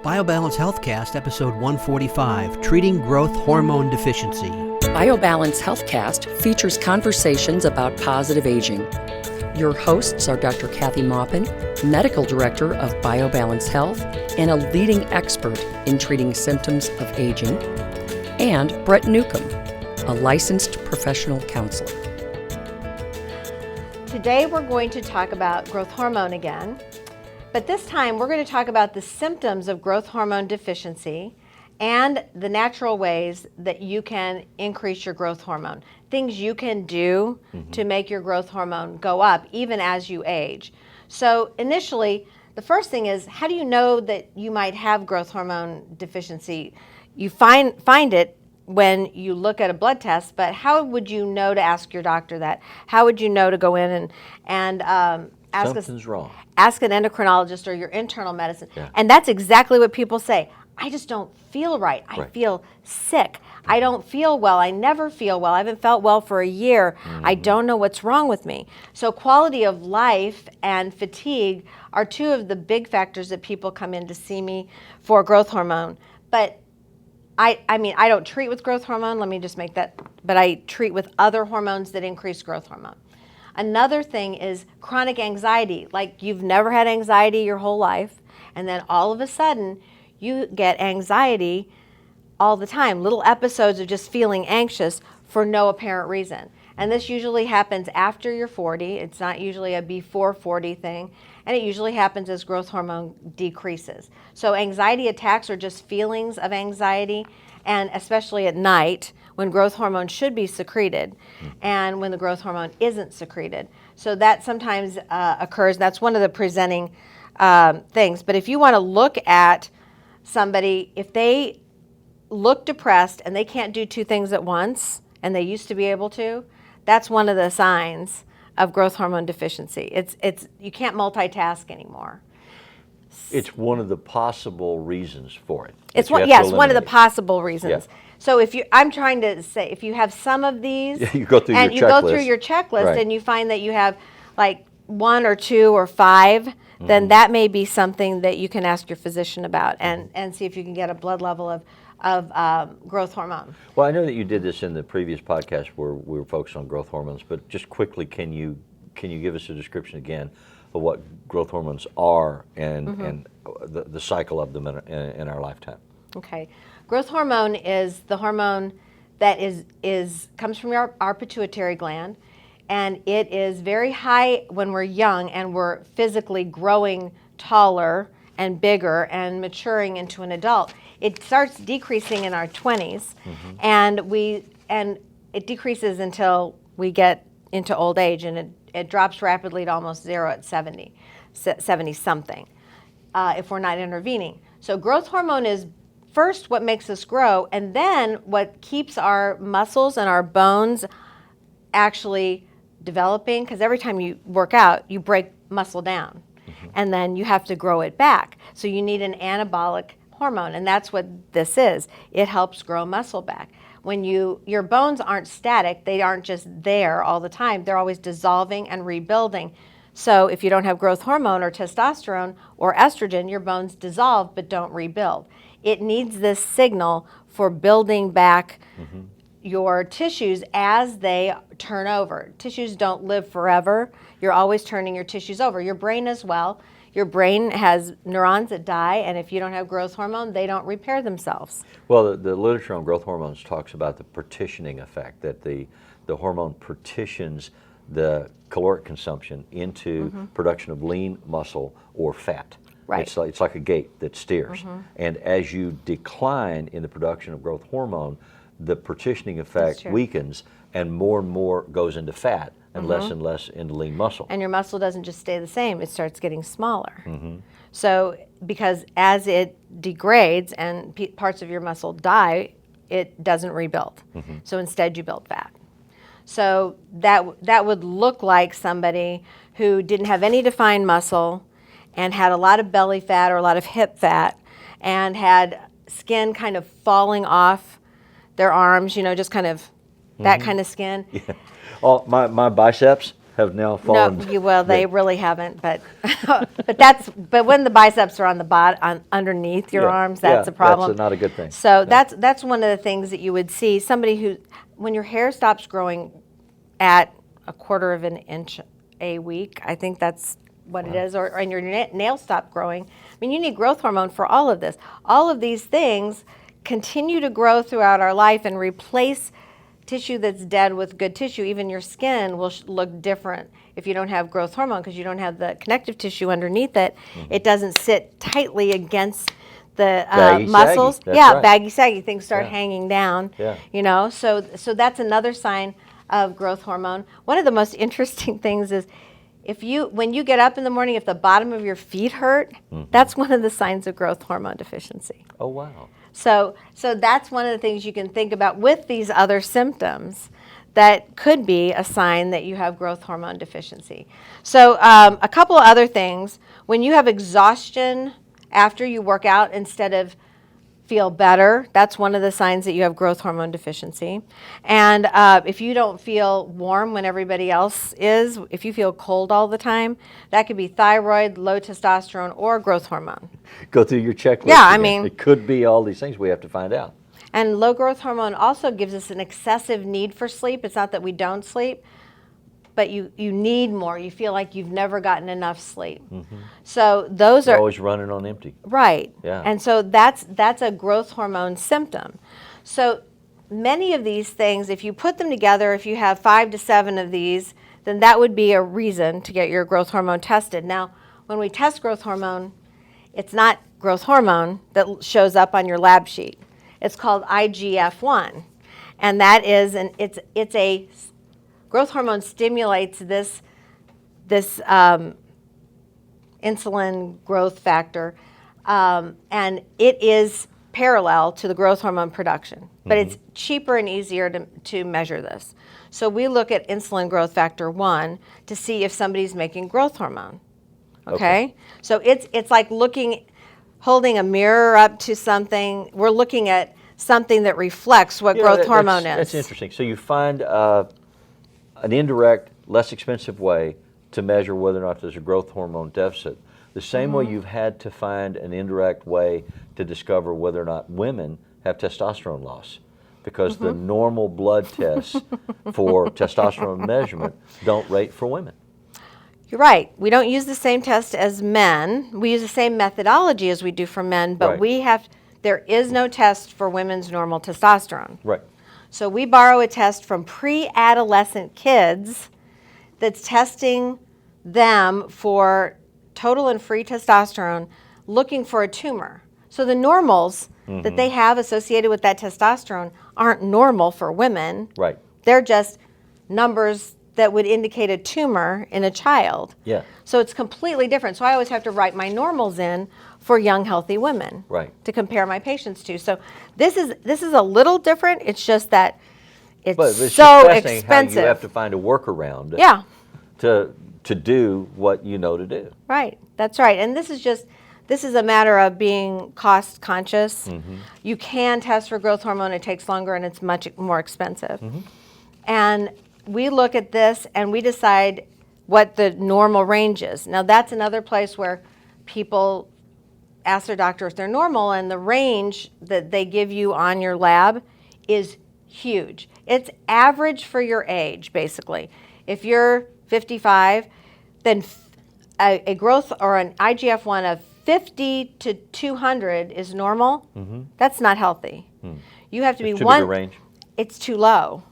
BioBalance Healthcast, episode 145, Treating Growth Hormone Deficiency. BioBalance Healthcast features conversations about positive aging. Your hosts are Dr. Kathy Maupin, Medical Director of BioBalance Health and a leading expert in treating symptoms of aging, and Brett Newcomb, a licensed professional counselor. Today we're going to talk about growth hormone again, but this time we're going to talk about the symptoms of growth hormone deficiency and the natural ways that you can increase your growth hormone. Things you can do to make your growth hormone go up even as you age. So initially, the first thing is, how do you know that you might have growth hormone deficiency? You find it when you look at a blood test, but how would you know to ask your doctor that? How would you know to go in and ask Something's wrong. Ask an endocrinologist or your internal medicine? Yeah. And that's exactly what people say. I just don't feel right. I feel sick. I don't feel well. I never feel well. I haven't felt well for a year. I don't know what's wrong with me. So quality of life and fatigue are two of the big factors that people come in to see me for growth hormone. But I mean, I don't treat with growth hormone, let me just make that, but I treat with other hormones that increase growth hormone. Another thing is chronic anxiety, like you've never had anxiety your whole life, and then all of a sudden you get anxiety all the time, little episodes of just feeling anxious for no apparent reason. And this usually happens after you're 40. It's not usually a before 40 thing. And it usually happens as growth hormone decreases. So anxiety attacks are just feelings of anxiety, and especially at night when growth hormone should be secreted and when the growth hormone isn't secreted. So that sometimes occurs. That's one of the presenting things. But if you want to look at somebody, if they look depressed and they can't do two things at once, and they used to be able to, that's one of the signs of growth hormone deficiency. It's you can't multitask anymore. It's one of the possible reasons for it. It's one of the possible reasons. Yeah. So I'm trying to say, if you have some of these, you go through and your you checklist. go through your checklist, Right. and you find that you have like 1 or 2 or 5, then that may be something that you can ask your physician about and see if you can get a blood level of growth hormone. Well, I know that you did this in the previous podcast where we were focused on growth hormones, but just quickly, can you give us a description again of what growth hormones are and the cycle of them in our lifetime? Okay. Growth hormone is the hormone that comes from our pituitary gland, and it is very high when we're young and we're physically growing taller and bigger and maturing into an adult. It starts decreasing in our 20s, and it decreases until we get into old age, and it drops rapidly to almost 0 at 70 something, if we're not intervening. So growth hormone is first what makes us grow, and then what keeps our muscles and our bones actually developing, because every time you work out, you break muscle down, and then you have to grow it back. So you need an anabolic hormone, and that's what this is. It helps grow muscle back. When your bones aren't static, they aren't just there all the time. They're always dissolving and rebuilding. So if you don't have growth hormone or testosterone or estrogen, your bones dissolve but don't rebuild. It needs this signal for building back your tissues as they turn over. Tissues don't live forever. You're always turning your tissues over. Your brain as well. Your brain has neurons that die, and if you don't have growth hormone, they don't repair themselves. Well, the literature on growth hormones talks about the partitioning effect, that the hormone partitions the caloric consumption into production of lean muscle or fat. Right. It's like a gate that steers. And as you decline in the production of growth hormone, the partitioning effect weakens and more goes into fat and less into lean muscle. And your muscle doesn't just stay the same, it starts getting smaller. So because as it degrades and parts of your muscle die, it doesn't rebuild. So instead you build fat. So that would look like somebody who didn't have any defined muscle and had a lot of belly fat or a lot of hip fat and had skin kind of falling off their arms, just kind of that kind of skin. Oh, my biceps, have now fallen. No, they really haven't, but but when the biceps are on the bottom, underneath your arms, that's a problem. That's not a good thing. So that's one of the things that you would see somebody who, when your hair stops growing at 1/4 of an inch a week, I think that's what it is, and your nails stop growing. I mean, you need growth hormone for all of this. All of these things continue to grow throughout our life and replace tissue that's dead with good tissue. Even your skin will look different if you don't have growth hormone, because you don't have the connective tissue underneath it. It doesn't sit tightly against the muscles. Saggy. That's right. Baggy, saggy. Things start hanging down. Yeah. You know, so that's another sign of growth hormone. One of the most interesting things is when you get up in the morning, if the bottom of your feet hurt, that's one of the signs of growth hormone deficiency. Oh, wow. So that's one of the things you can think about with these other symptoms that could be a sign that you have growth hormone deficiency. So a couple of other things. When you have exhaustion after you work out instead of feel better, that's one of the signs that you have growth hormone deficiency. And if you don't feel warm when everybody else is, if you feel cold all the time, that could be thyroid, low testosterone, or growth hormone. Go through your checklist. Yeah, again. I mean, it could be all these things we have to find out. And low growth hormone also gives us an excessive need for sleep. It's not that we don't sleep, but you need more. You feel like you've never gotten enough sleep. So those You're are always running on empty. right. Yeah. And so that's a growth hormone symptom. So many of these things, if you put them together, if you have 5 to 7 of these, then that would be a reason to get your growth hormone tested. Now, when we test growth hormone, it's not growth hormone that shows up on your lab sheet. It's called IGF-1, and that is it's a growth hormone stimulates this insulin growth factor, and it is parallel to the growth hormone production, but it's cheaper and easier to measure this. So we look at insulin growth factor 1 to see if somebody's making growth hormone. Okay? So it's like holding a mirror up to something. We're looking at something that reflects what growth hormone is. That's interesting. So you find an indirect, less expensive way to measure whether or not there's a growth hormone deficit. The same way you've had to find an indirect way to discover whether or not women have testosterone loss, because the normal blood tests for testosterone measurement don't rate for women. You're right. We don't use the same test as men. We use the same methodology as we do for men, but there is no test for women's normal testosterone. Right. So we borrow a test from pre-adolescent kids that's testing them for total and free testosterone, looking for a tumor. So the normals that they have associated with that testosterone aren't normal for women. Right. They're just numbers that would indicate a tumor in a child. Yeah. So it's completely different. So I always have to write my normals in for young, healthy women to compare my patients to. So this is a little different. It's just that it's so expensive. How you have to find a workaround to do what you know to do. Right. That's right. And this is a matter of being cost conscious. You can test for growth hormone. It takes longer and it's much more expensive. And we look at this and we decide what the normal range is. Now that's another place where people ask their doctor if they're normal, and the range that they give you on your lab is huge. It's average for your age, basically. If you're 55, then a growth or an IGF-1 of 50 to 200 is normal. That's not healthy. You have to be too big a range. It's too low.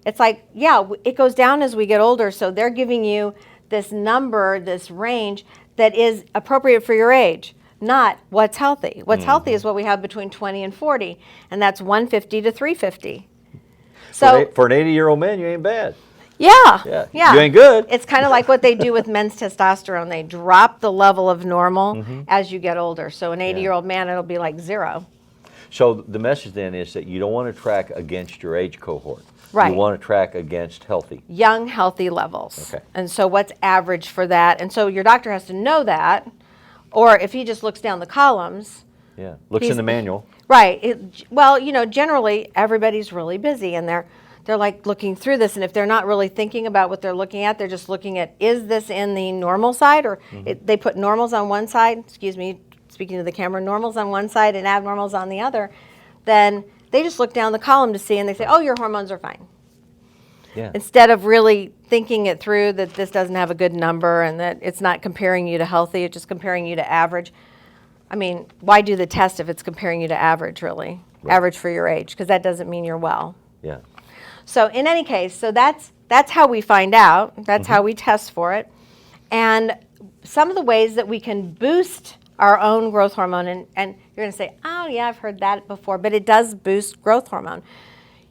It's like, it goes down as we get older, so they're giving you this number, this range that is appropriate for your age, not what's healthy. What's healthy is what we have between 20 and 40, and that's 150 to 350. So for an 80-year-old man, you ain't bad. Yeah. You ain't good. It's kind of like what they do with men's testosterone. They drop the level of normal as you get older. So an 80-year-old man, it'll be like 0. So the message then is that you don't want to track against your age cohort. Right. You want to track against healthy. Young, healthy levels. Okay. And so what's average for that? And so your doctor has to know that. Or if he just looks down the columns. Looks in the manual. Right. Well, generally everybody's really busy and they're they're like looking through this, and if they're not really thinking about what they're looking at, they're just looking at, is this in the normal side, or they put normals on one side, excuse me, speaking to the camera, normals on one side and abnormals on the other, then they just look down the column to see, and they say, oh, your hormones are fine. Yeah. Instead of really thinking it through, that this doesn't have a good number and that it's not comparing you to healthy, it's just comparing you to average. I mean, why do the test if it's comparing you to average, really? Right. Average for your age, because that doesn't mean you're well. Yeah. So in any case, so that's how we find out. That's how we test for it. And some of the ways that we can boost our own growth hormone, and you're going to say, oh, yeah, I've heard that before, but it does boost growth hormone.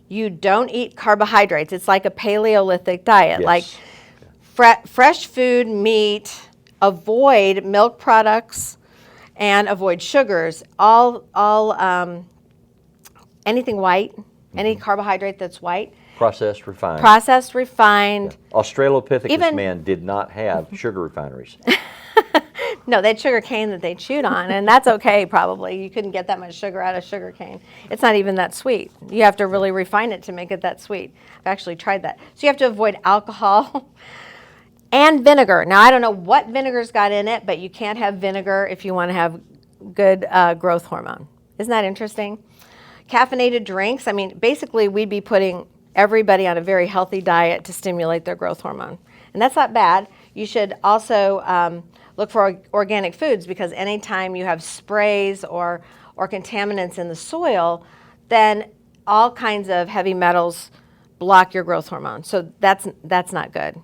You don't eat carbohydrates. It's like a Paleolithic diet. Yes. Like fresh food, meat, avoid milk products, and avoid sugars. Anything white, any carbohydrate that's white. Processed, refined. Processed, refined. Yeah. Australopithecus Even- man did not have sugar refineries. No, they had sugar cane that they chewed on, and that's okay probably. You couldn't get that much sugar out of sugar cane. It's not even that sweet. You have to really refine it to make it that sweet. I've actually tried that. So you have to avoid alcohol and vinegar. Now, I don't know what vinegar's got in it, but you can't have vinegar if you want to have good growth hormone. Isn't that interesting? Caffeinated drinks, I mean, basically we'd be putting everybody on a very healthy diet to stimulate their growth hormone. And that's not bad. You should also look for organic foods, because anytime you have sprays or contaminants in the soil, then all kinds of heavy metals block your growth hormone. So that's not good.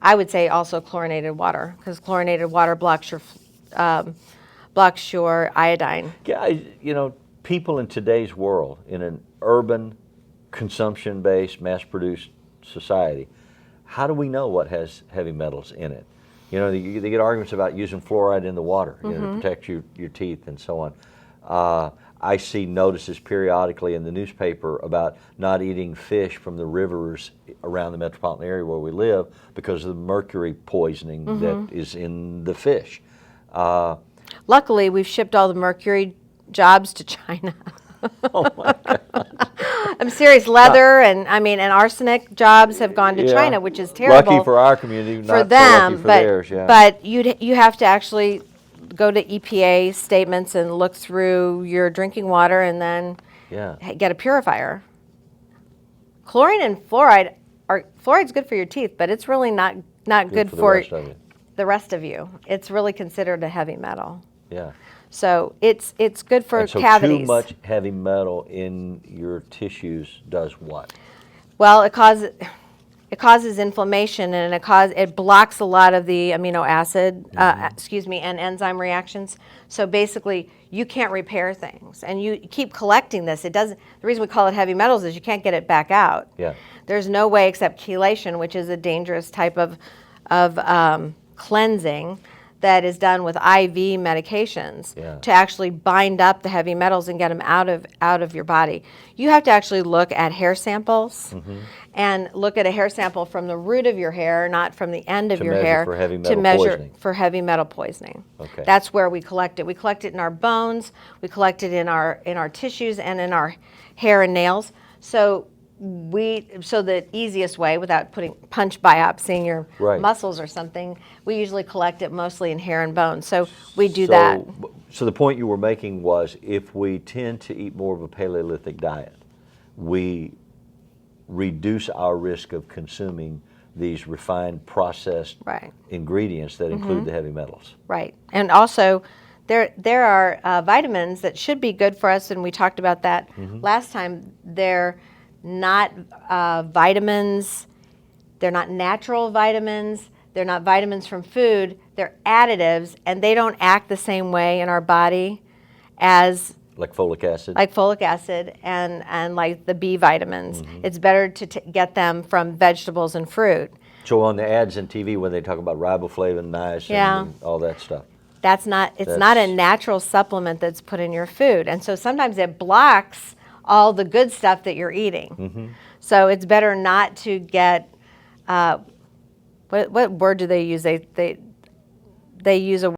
I would say also chlorinated water, because chlorinated water blocks your iodine. Yeah, you know, people in today's world, in an urban, consumption-based, mass-produced society, how do we know what has heavy metals in it? You know, they get arguments about using fluoride in the water, you know, to protect your teeth and so on. I see notices periodically in the newspaper about not eating fish from the rivers around the metropolitan area where we live because of the mercury poisoning that is in the fish. Luckily, we've shipped all the mercury jobs to China. Oh my God. I'm serious. Leather and arsenic jobs have gone to China, which is terrible. Lucky for our community, for not them, so lucky for theirs. Yeah. But you have to actually go to EPA statements and look through your drinking water and then get a purifier. Chlorine and fluoride's good for your teeth, but it's really not good for the rest of you. It's really considered a heavy metal. Yeah. So it's good for and so cavities. Too much heavy metal in your tissues does what? Well, it causes inflammation, and it blocks a lot of the amino acid, and enzyme reactions. So basically, you can't repair things, and you keep collecting this. It doesn't. The reason we call it heavy metals is you can't get it back out. Yeah. There's no way except chelation, which is a dangerous type of cleansing that is done with IV medications to actually bind up the heavy metals and get them out of your body. You have to actually look at hair samples and look at a hair sample from the root of your hair, not from the end of your hair, to measure for heavy metal poisoning. Okay. That's where we collect it. We collect it in our bones, we collect it in our tissues and in our hair and nails. So the easiest way, without punch biopsying your muscles or something, we usually collect it mostly in hair and bone. So we do that. So the point you were making was, if we tend to eat more of a Paleolithic diet, we reduce our risk of consuming these refined, processed ingredients that include the heavy metals. Right. And also, there are vitamins that should be good for us, and we talked about that last time. They're not vitamins, they're not natural vitamins, they're not vitamins from food, they're additives, and they don't act the same way in our body as like folic acid? Like folic acid and like the B vitamins. It's better to get them from vegetables and fruit. So on the ads and TV when they talk about riboflavin, niacin, and all that stuff. It's not a natural supplement that's put in your food. And so sometimes it blocks all the good stuff that you're eating. So it's better not to get, what word do they use? They use a